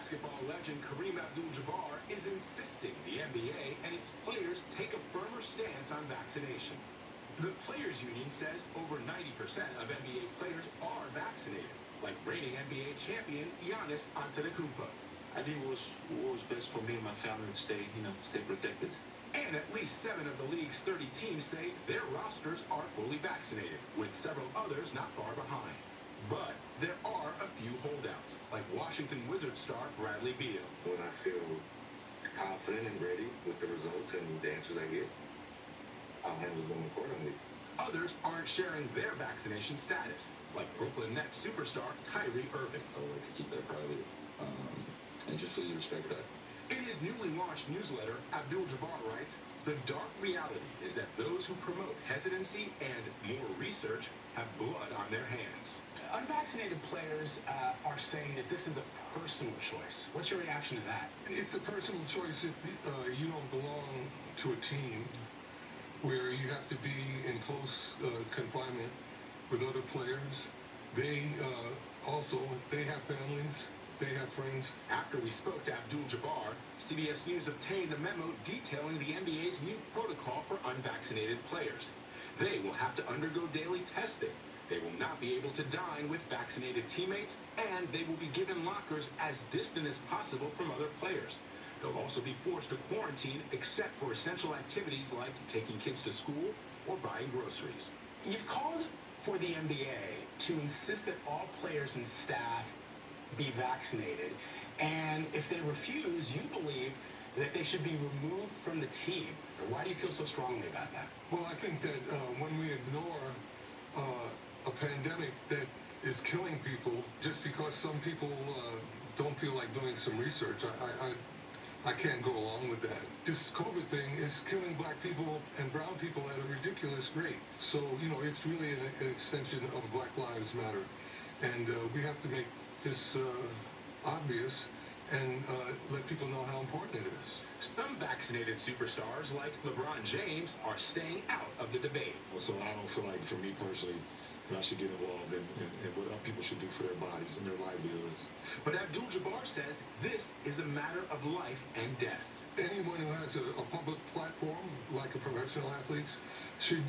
Basketball legend Kareem Abdul-Jabbar is insisting the NBA and its players take a firmer stance on vaccination. The Players Union says over 90% of NBA players are vaccinated, like reigning NBA champion Giannis Antetokounmpo. I think it was best for me and my family to stay protected. And at least 7 of the league's 30 teams say their rosters are fully vaccinated, with several others not far behind. But there are a few holdouts, like Washington Wizards star Bradley Beal. When I feel confident and ready with the results and the answers I get, I'll handle them accordingly. Others aren't sharing their vaccination status, like Brooklyn Nets superstar Kyrie Irving. I would like to keep that private, and just please respect that. In his newly launched newsletter, Abdul-Jabbar writes, "The dark reality is that those who promote hesitancy and more research have blood on their hands." Unvaccinated players are saying that this is a personal choice. What's your reaction to that? It's a personal choice if you don't belong to a team where you have to be in close confinement with other players. They have families. They have friends. After we spoke to Abdul-Jabbar, CBS News obtained a memo detailing the NBA's new protocol for unvaccinated players. They will have to undergo daily testing. They will not be able to dine with vaccinated teammates, and they will be given lockers as distant as possible from other players. They'll also be forced to quarantine except for essential activities like taking kids to school or buying groceries. You've called for the NBA to insist that all players and staff be vaccinated, and if they refuse, you believe that they should be removed from the team. Why do you feel so strongly about that? Well, I think that when we ignore a pandemic that is killing people just because some people don't feel like doing some research, I can't go along with that. This COVID thing is killing black people and brown people at a ridiculous rate. So, it's really an extension of Black Lives Matter. And we have to make this obvious and let people know how important it is. Some vaccinated superstars like LeBron James are staying out of the debate. So I don't feel like, for me personally, that I should get involved in what people should do for their bodies and their livelihoods. But Abdul-Jabbar says this is a matter of life and death. Anyone who has a public platform, like a professional athletes, should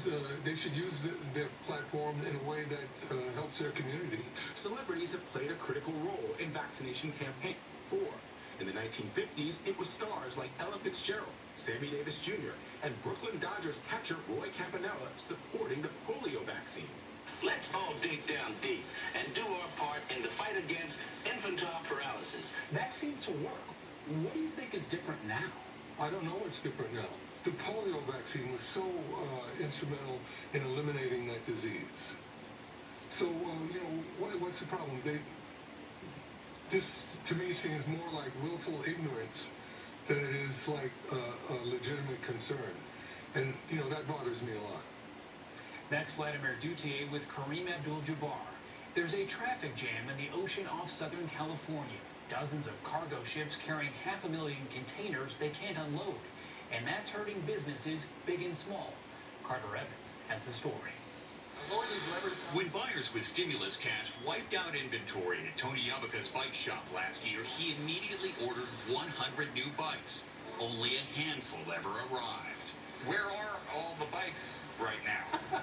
use their platform in a way that helps their community. Catchers have played a critical role in vaccination campaigns before. In the 1950s, it was stars like Ella Fitzgerald, Sammy Davis Jr., and Brooklyn Dodgers catcher Roy Campanella supporting the polio vaccine. Let's all dig down deep and do our part in the fight against infantile paralysis. That seemed to work. What do you think is different now? I don't know what's different now. The polio vaccine was so instrumental in eliminating that disease. So, what's the problem? This, to me, seems more like willful ignorance than it is like a legitimate concern. And, that bothers me a lot. That's Vladimir Duthier with Kareem Abdul-Jabbar. There's a traffic jam in the ocean off Southern California. Dozens of cargo ships carrying 500,000 containers they can't unload. And that's hurting businesses big and small. Carter Evans has the story. When buyers with stimulus cash wiped out inventory at Tony Yabaka's bike shop last year, he immediately ordered 100 new bikes. Only a handful ever arrived. Where are all the bikes right now?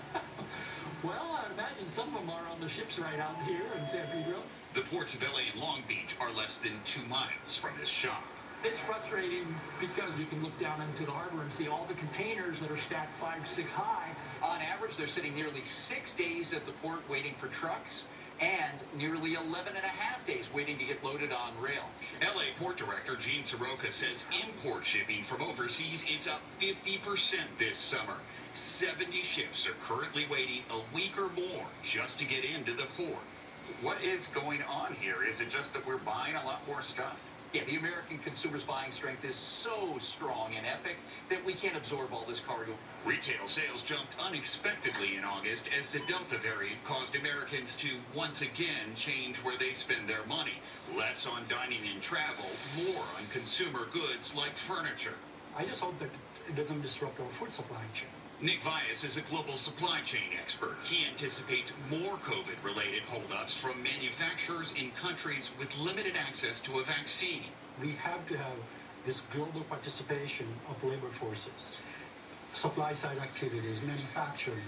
Well, I imagine some of them are on the ships right out here in San Pedro. The ports of LA and Long Beach are less than 2 miles from his shop. It's frustrating because you can look down into the harbor and see all the containers that are stacked 5, 6 high. On average, they're sitting nearly 6 days at the port waiting for trucks, and nearly 11 and a half days waiting to get loaded on rail. LA Port Director Gene Soroka says import shipping from overseas is up 50% this summer. 70 ships are currently waiting a week or more just to get into the port. What is going on here? Is it just that we're buying a lot more stuff? Yeah, the American consumer's buying strength is so strong and epic that we can't absorb all this cargo. Retail sales jumped unexpectedly in August as the Delta variant caused Americans to once again change where they spend their money. Less on dining and travel, more on consumer goods like furniture. I just hope that it doesn't disrupt our food supply chain. Nick Vyas is a global supply chain expert. He anticipates more COVID-related holdups from manufacturers in countries with limited access to a vaccine. We have to have this global participation of labor forces, supply side activities, manufacturing,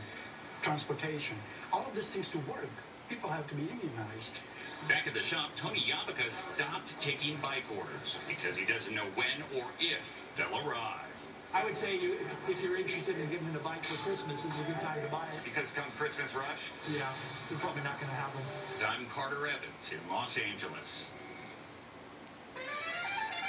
transportation, all of these things to work. People have to be immunized. Back at the shop, Tony Yabaka stopped taking bike orders because he doesn't know when or if they'll arrive. I would say if you're interested in getting a bike for Christmas, this is a good time to buy it. Because come Christmas rush? Yeah, you're probably not going to have them. I'm Carter Evans in Los Angeles.